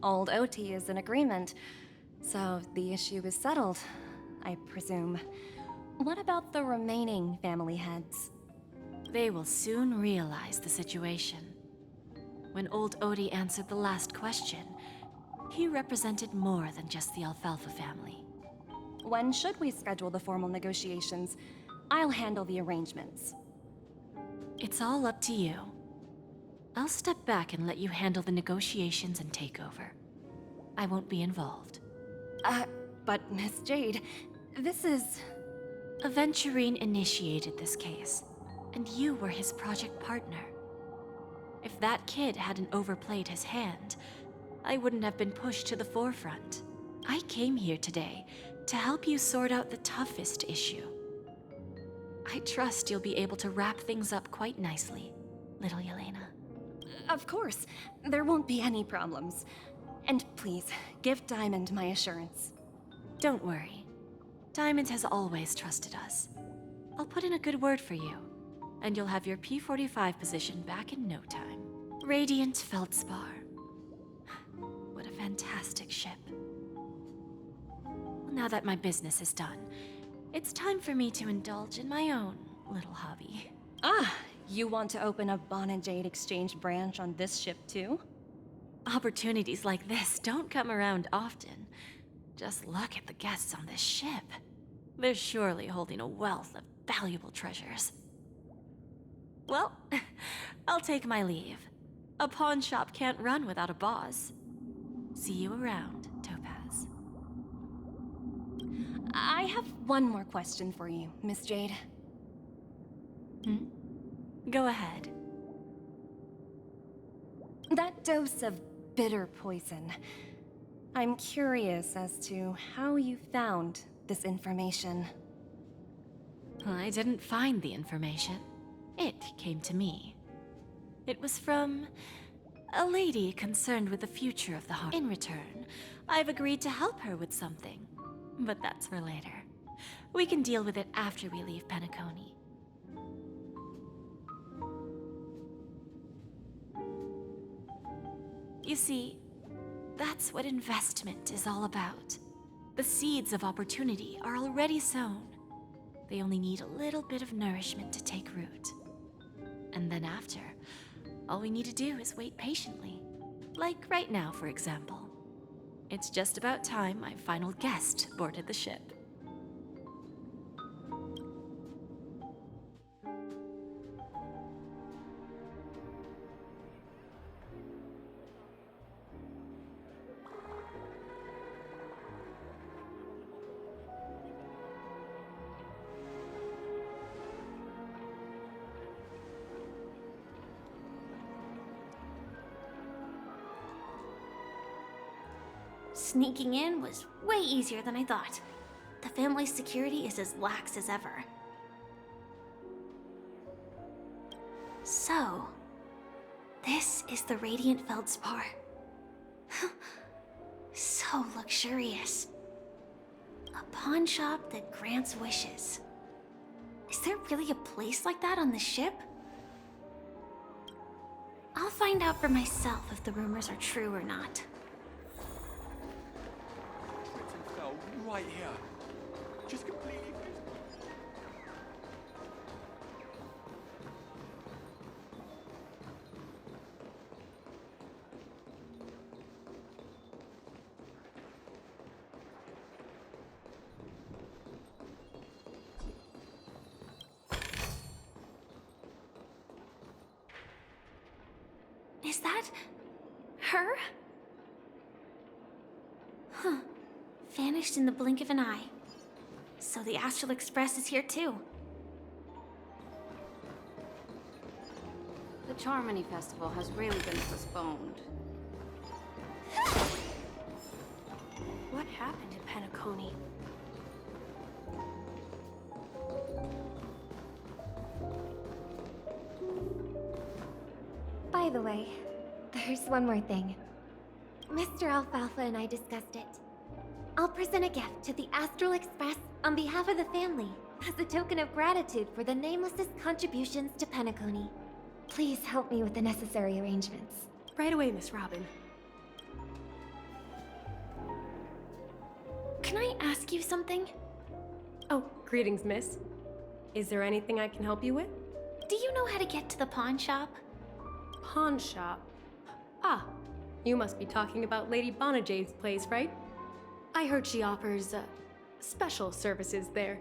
Old OT is in agreement, so the issue is settled, I presume. What about the remaining family heads? They will soon realize the situation. When old Odie answered the last question, he represented more than just the Alfalfa family. When should we schedule the formal negotiations? I'll handle the arrangements. It's all up to you. I'll step back and let you handle the negotiations and takeover. I won't be involved. But Miss Jade, this is... Aventurine initiated this case, and you were his project partner. If that kid hadn't overplayed his hand, I wouldn't have been pushed to the forefront. I came here today to help you sort out the toughest issue. I trust you'll be able to wrap things up quite nicely, little Yelena. Of course, there won't be any problems. And please, give Diamond my assurance. Don't worry. Diamond has always trusted us. I'll put in a good word for you, and you'll have your P-45 position back in no time. Radiant Feldspar. What a fantastic ship. Well, now that my business is done, it's time for me to indulge in my own little hobby. Ah, you want to open a Bon and Jade exchange branch on this ship too? Opportunities like this don't come around often. Just look at the guests on this ship. They're surely holding a wealth of valuable treasures. Well, I'll take my leave. A pawn shop can't run without a boss. See you around, Topaz. I have one more question for you, Miss Jade. Go ahead. That dose of bitter poison. I'm curious as to how you found this information. I didn't find the information. It came to me. It was from a lady concerned with the future of the Honkai. In return, I've agreed to help her with something. But that's for later. We can deal with it after we leave Penacony. You see, that's what investment is all about. The seeds of opportunity are already sown. They only need a little bit of nourishment to take root. And then after, all we need to do is wait patiently. Like right now, for example. It's just about time my final guest boarded the ship. Sneaking in was way easier than I thought. The family's security is as lax as ever. So, this is the Radiant Feldspar. So luxurious. A pawn shop that grants wishes. Is there really a place like that on the ship? I'll find out for myself if the rumors are true or not. Fell right here. Just completely. Is that her? Huh. Vanished in the blink of an eye. So the Astral Express is here too. The Charmony Festival has really been postponed. What happened in Penacony? By the way, there's one more thing. Mr. Alfalfa and I discussed it. I'll present a gift to the Astral Express on behalf of the family, as a token of gratitude for the Nameless's contributions to Penacony. Please help me with the necessary arrangements. Right away, Miss Robin. Can I ask you something? Oh, greetings, miss. Is there anything I can help you with? Do you know how to get to the pawn shop? Pawn shop. Ah, you must be talking about Lady Bonajade's place, right? I heard she offers, special services there.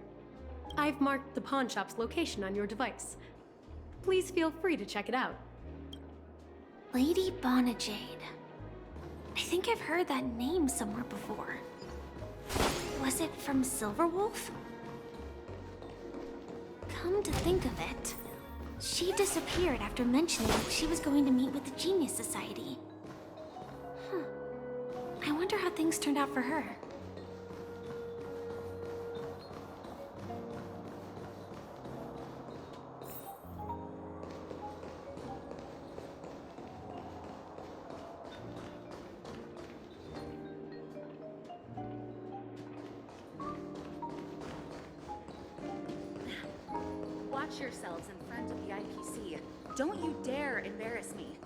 I've marked the pawn shop's location on your device. Please feel free to check it out. Lady Bonajade. I think I've heard that name somewhere before. Was it from Silverwolf? Come to think of it, she disappeared after mentioning that she was going to meet with the Genius Society. I wonder how things turned out for her. Watch yourselves in front of the IPC. Don't you dare embarrass me.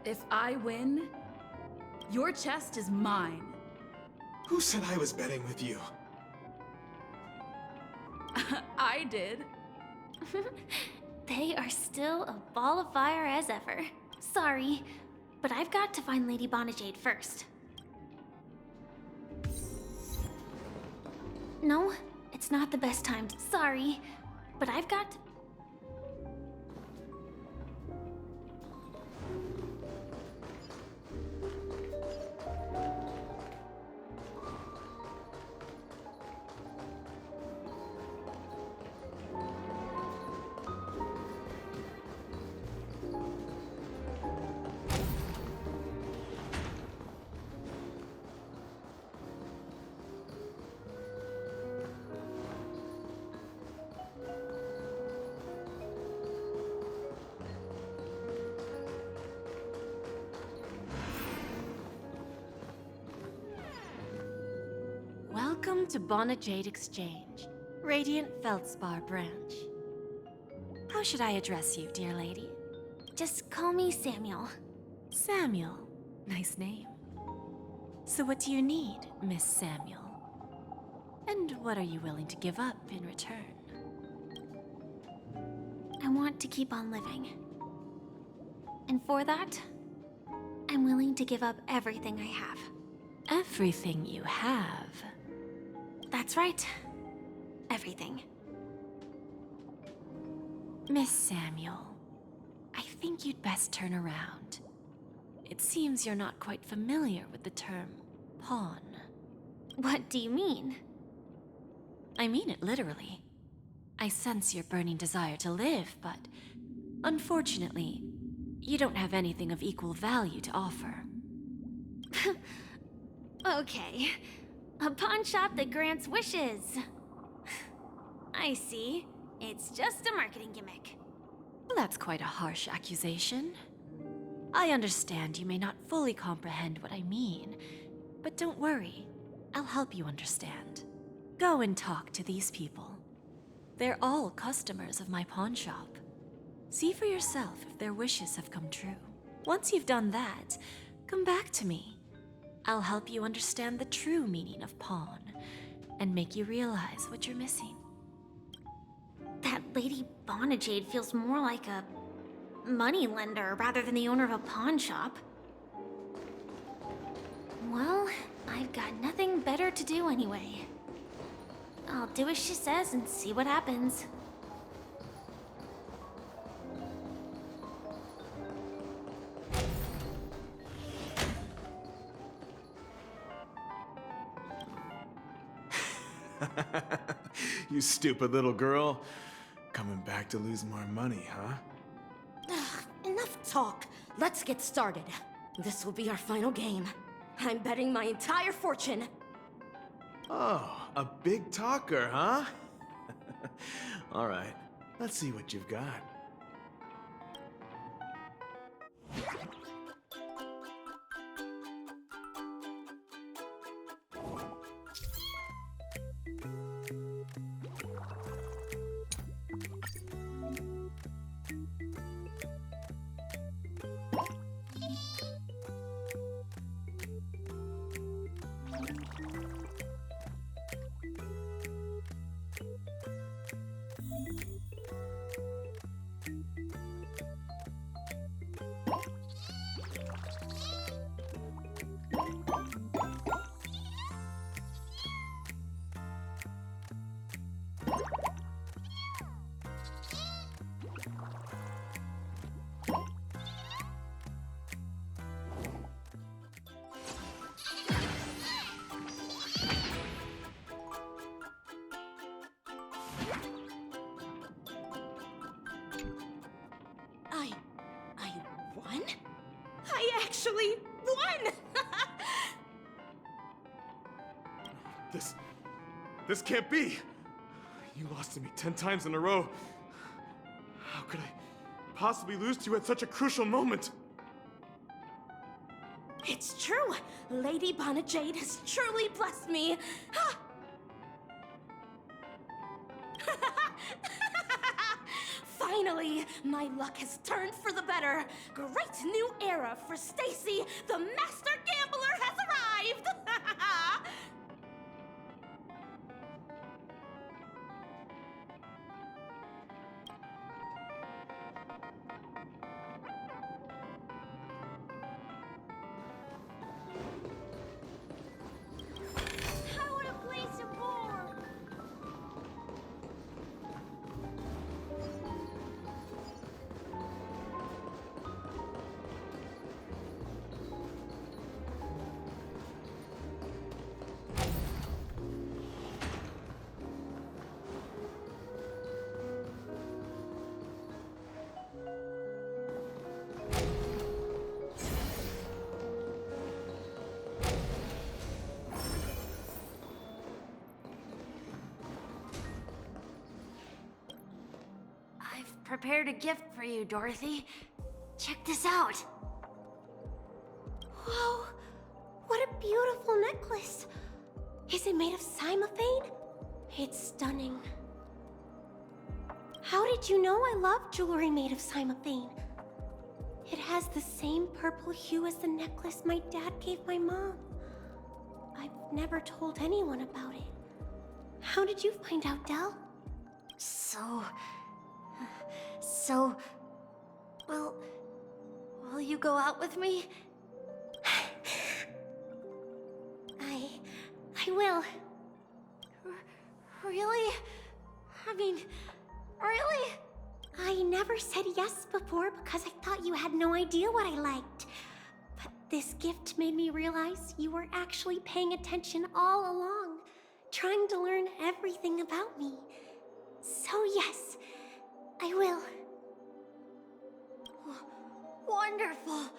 If I win, your chest is mine. Who said I was betting with you? I did. They are still a ball of fire as ever. Sorry, but I've got to find Lady Bonajade first. No, it's not the best time. Sorry, but I've got to... Welcome to Bonajade Exchange, Radiant Feldspar branch. How should I address you, dear lady? Just call me Samuel. Samuel. Nice name. So what do you need, Miss Samuel? And what are you willing to give up in return? I want to keep on living. And for that, I'm willing to give up everything I have. Everything you have? That's right. Everything. Miss Samuel, I think you'd best turn around. It seems you're not quite familiar with the term pawn. What do you mean? I mean it literally. I sense your burning desire to live, but unfortunately, you don't have anything of equal value to offer. Okay. A pawn shop that grants wishes. I see. It's just a marketing gimmick. Well, that's quite a harsh accusation. I understand you may not fully comprehend what I mean, but don't worry. I'll help you understand. Go and talk to these people. They're all customers of my pawn shop. See for yourself if their wishes have come true. Once you've done that, come back to me. I'll help you understand the true meaning of pawn and make you realize what you're missing. That Lady Bonajade feels more like a moneylender rather than the owner of a pawn shop. Well, I've got nothing better to do anyway. I'll do as she says and see what happens. You stupid little girl. Coming back to lose more money, huh? Enough talk. Let's get started. This will be our final game. I'm betting my entire fortune. Oh, a big talker, huh? All right, let's see what you've got. I won? I actually won! This can't be! You lost to me 10 times in a row. How could I possibly lose to you at such a crucial moment? It's true! Lady Bonajade has truly blessed me! Ha! Finally, my luck has turned for the better. Great new era for Stacy. The master gambler has arrived. I want to play some more! I've prepared a gift for you, Dorothy. Check this out. Whoa! What a beautiful necklace! Is it made of cymophane? It's stunning. How did you know I love jewelry made of cymophane? It has the same purple hue as the necklace my dad gave my mom. I've never told anyone about it. How did you find out, Del? Well, will you go out with me? I will. Really? I mean, really? I never said yes before because I thought you had no idea what I liked. But this gift made me realize you were actually paying attention all along, trying to learn everything about me. So yes, I will. Wonderful.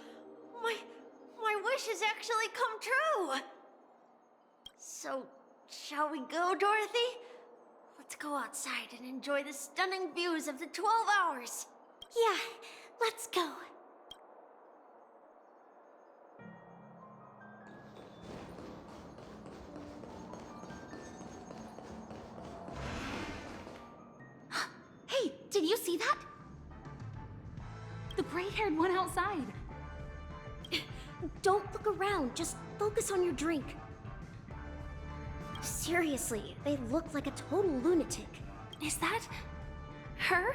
My wish has actually come true. So, shall we go, Dorothy? Let's go outside and enjoy the stunning views of the 12 hours. Yeah, let's go. Hey, did you see that? gray-haired one outside. Don't look around, just focus on your drink. Seriously, they look like a total lunatic. Is that her?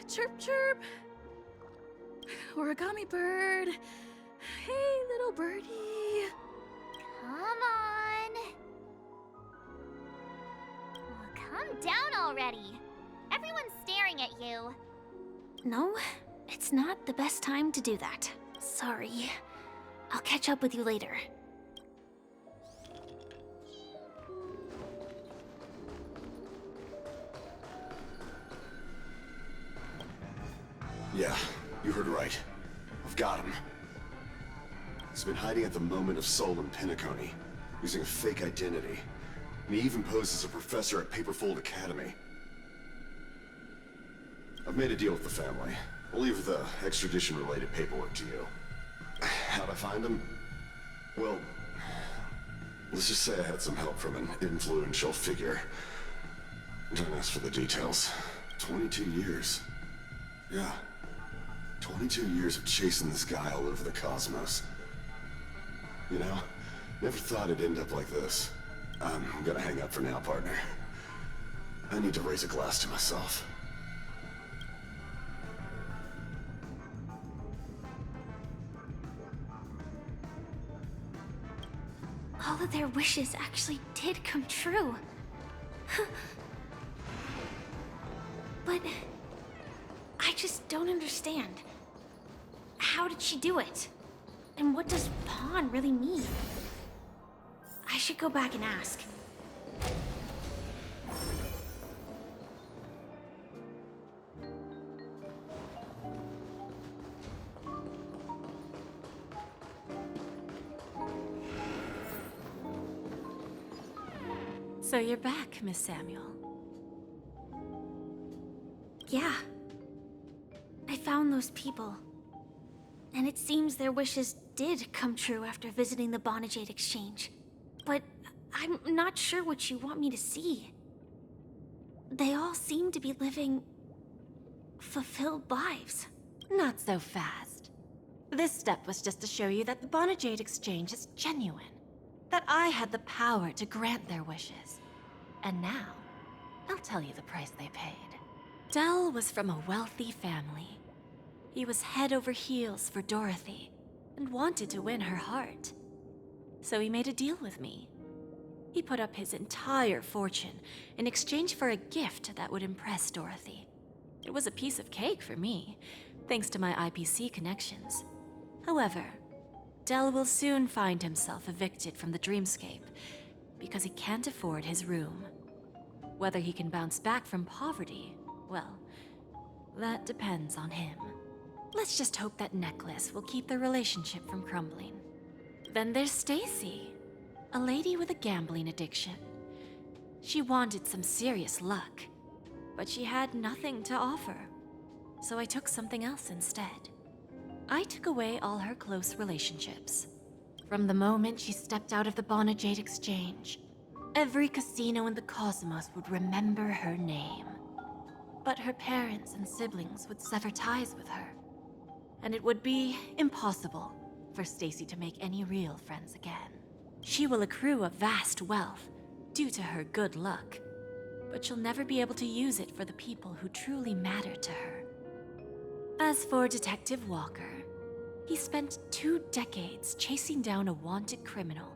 Chirp, chirp. Origami bird. Hey, little birdie. Come on. Oh, calm down already. Everyone's staring at you. No, it's not the best time to do that. Sorry. I'll catch up with you later. Yeah, you heard right. I've got him. He's been hiding at the Moment of Soul in Penacony, using a fake identity. And he even posed as a professor at Paperfold Academy. I've made a deal with the family. I'll leave the extradition-related paperwork to you. How'd I find him? Well, let's just say I had some help from an influential figure. Don't ask for the details. 22 years. Yeah. 22 years of chasing this guy all over the cosmos. You know, never thought it'd end up like this. I'm gonna hang up for now, partner. I need to raise a glass to myself. All of their wishes actually did come true. But I just don't understand. How did she do it? And what does pawn really mean? I should go back and ask. So you're back, Miss Samuel. Yeah. I found those people. And it seems their wishes did come true after visiting the Bonajade Exchange. But I'm not sure what you want me to see. They all seem to be living fulfilled lives. Not so fast. This step was just to show you that the Bonajade Exchange is genuine. That I had the power to grant their wishes. And now, I'll tell you the price they paid. Dell was from a wealthy family. He was head over heels for Dorothy, and wanted to win her heart. So he made a deal with me. He put up his entire fortune in exchange for a gift that would impress Dorothy. It was a piece of cake for me, thanks to my IPC connections. However, Dell will soon find himself evicted from the dreamscape because he can't afford his room. Whether he can bounce back from poverty, well, that depends on him. Let's just hope that necklace will keep their relationship from crumbling. Then there's Stacy, a lady with a gambling addiction. She wanted some serious luck, but she had nothing to offer. So I took something else instead. I took away all her close relationships. From the moment she stepped out of the Bonajade Exchange, every casino in the cosmos would remember her name. But her parents and siblings would sever ties with her. And it would be impossible for Stacy to make any real friends again. She will accrue a vast wealth due to her good luck, but she'll never be able to use it for the people who truly matter to her. As for Detective Walker, he spent 2 decades chasing down a wanted criminal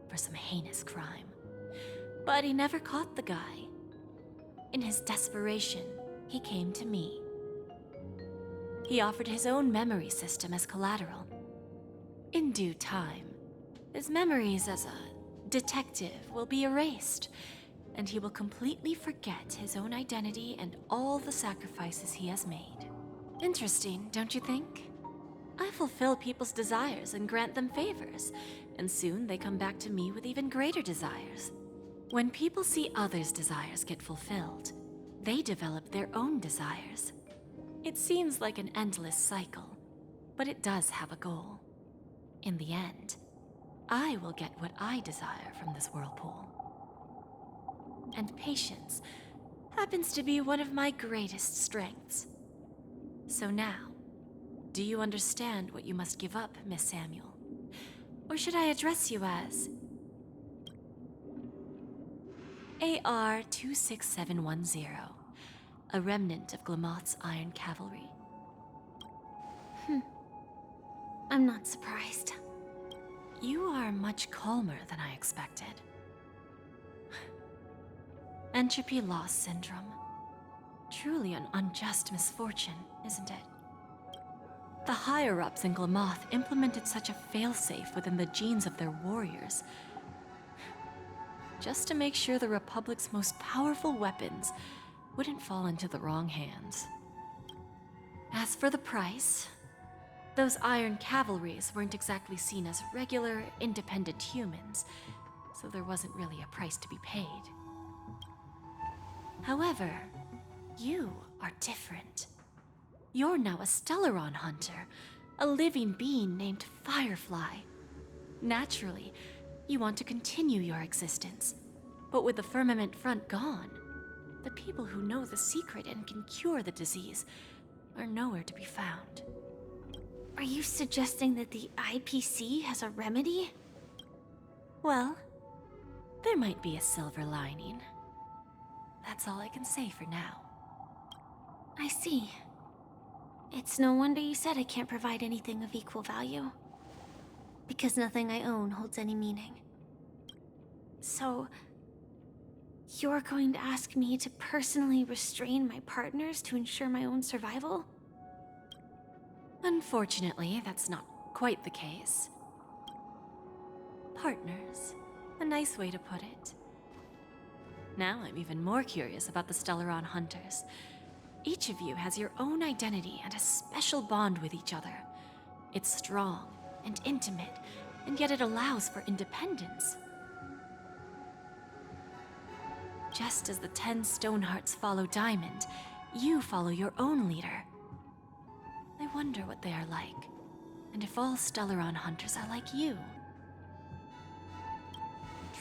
for some heinous crime. But he never caught the guy. In his desperation, he came to me. He offered his own memory system as collateral. In due time, his memories as a detective will be erased, and he will completely forget his own identity and all the sacrifices he has made. Interesting, don't you think? I fulfill people's desires and grant them favors, and soon they come back to me with even greater desires. When people see others' desires get fulfilled, they develop their own desires. It seems like an endless cycle. but it does have a goal. In the end, I will get what I desire from this whirlpool. And patience happens to be one of my greatest strengths. So now, do you understand what you must give up, Miss Samuel? Or should I address you as AR 26710, a remnant of Glamoth's Iron Cavalry? I'm not surprised. You are much calmer than I expected. Entropy loss syndrome. Truly an unjust misfortune, isn't it? The higher-ups in Glamoth implemented such a failsafe within the genes of their warriors, just to make sure the Republic's most powerful weapons wouldn't fall into the wrong hands. As for the price, those Iron Cavalries weren't exactly seen as regular, independent humans, so there wasn't really a price to be paid. However, you are different. You're now a Stellaron hunter, a living being named Firefly. Naturally, you want to continue your existence, but with the Firmament Front gone, the people who know the secret and can cure the disease are nowhere to be found. Are you suggesting that the IPC has a remedy? Well, there might be a silver lining. That's all I can say for now. I see. It's no wonder you said I can't provide anything of equal value. Because nothing I own holds any meaning. So, you're going to ask me to personally restrain my partners to ensure my own survival? Unfortunately, that's not quite the case. Partners, a nice way to put it. Now I'm even more curious about the Stellaron Hunters. Each of you has your own identity and a special bond with each other. It's strong and intimate, and yet it allows for independence. Just as the 10 Stonehearts follow Diamond, you follow your own leader. I wonder what they are like, and if all Stellaron hunters are like you.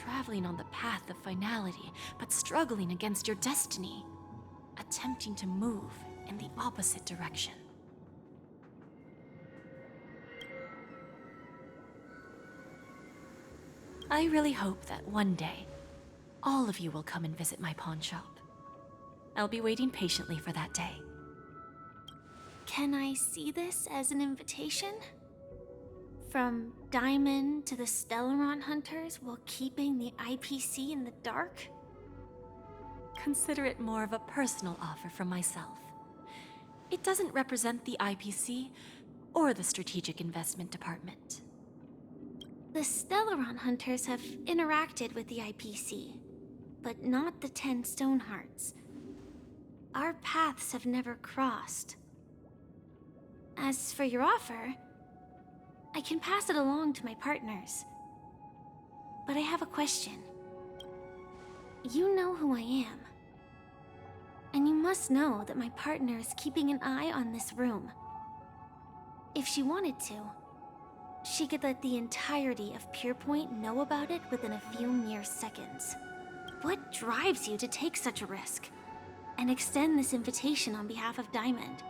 Traveling on the path of finality, but struggling against your destiny. Attempting to move in the opposite direction. I really hope that one day, all of you will come and visit my pawn shop. I'll be waiting patiently for that day. Can I see this as an invitation? From Diamond to the Stellaron Hunters while keeping the IPC in the dark? Consider it more of a personal offer from myself. It doesn't represent the IPC or the Strategic Investment Department. The Stellaron Hunters have interacted with the IPC, but not the 10 Stonehearts. Our paths have never crossed. As for your offer, I can pass it along to my partners. But I have a question. You know who I am. And you must know that my partner is keeping an eye on this room. If she wanted to, she could let the entirety of Pierpoint know about it within a few mere seconds. What drives you to take such a risk and extend this invitation on behalf of Diamond,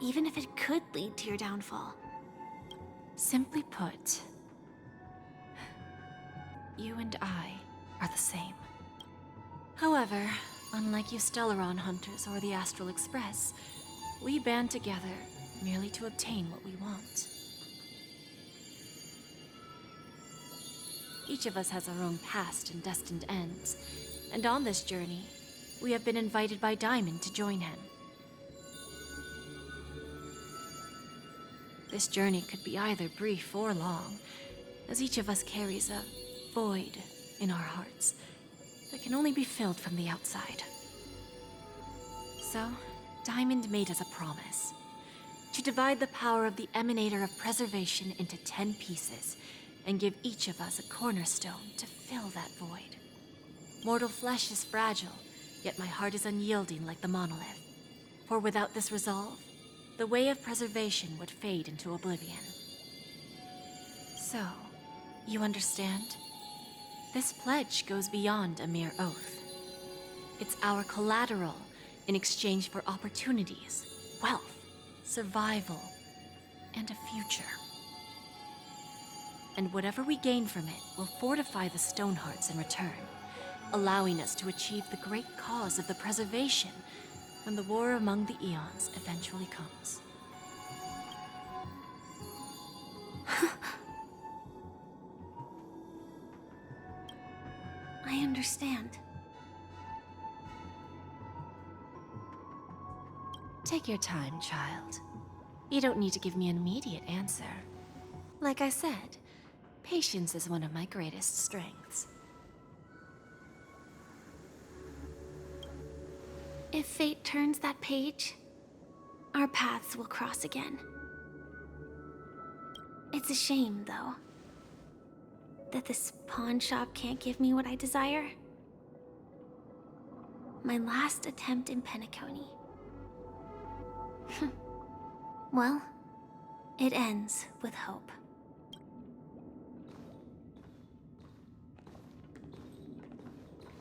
even if it could lead to your downfall? Simply put, you and I are the same. However, unlike you Stellaron Hunters or the Astral Express, we band together merely to obtain what we want. Each of us has our own past and destined ends, and on this journey, we have been invited by Diamond to join him. This journey could be either brief or long, as each of us carries a void in our hearts that can only be filled from the outside. So, Diamond made us a promise to divide the power of the Emanator of Preservation into 10 pieces and give each of us a cornerstone to fill that void. Mortal flesh is fragile, yet my heart is unyielding like the monolith. For without this resolve, the way of preservation would fade into oblivion. So, you understand? This pledge goes beyond a mere oath. It's our collateral in exchange for opportunities, wealth, survival, and a future. And whatever we gain from it will fortify the Stonehearts in return, allowing us to achieve the great cause of the preservation when the war among the eons eventually comes. I understand. Take your time, child. You don't need to give me an immediate answer. Like I said, patience is one of my greatest strengths. If fate turns that page, our paths will cross again. It's a shame, though, that this pawn shop can't give me what I desire. My last attempt in Penacony. Well, it ends with hope.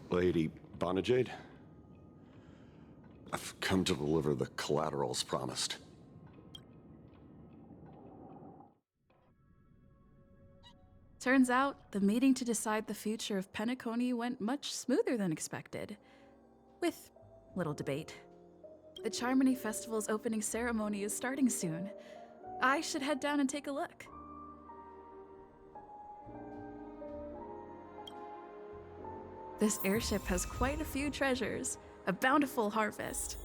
Lady Bonajade? I've come to deliver the collaterals promised. Turns out, the meeting to decide the future of Penacony went much smoother than expected. With little debate. The Charmony Festival's opening ceremony is starting soon. I should head down and take a look. This airship has quite a few treasures, a bountiful harvest.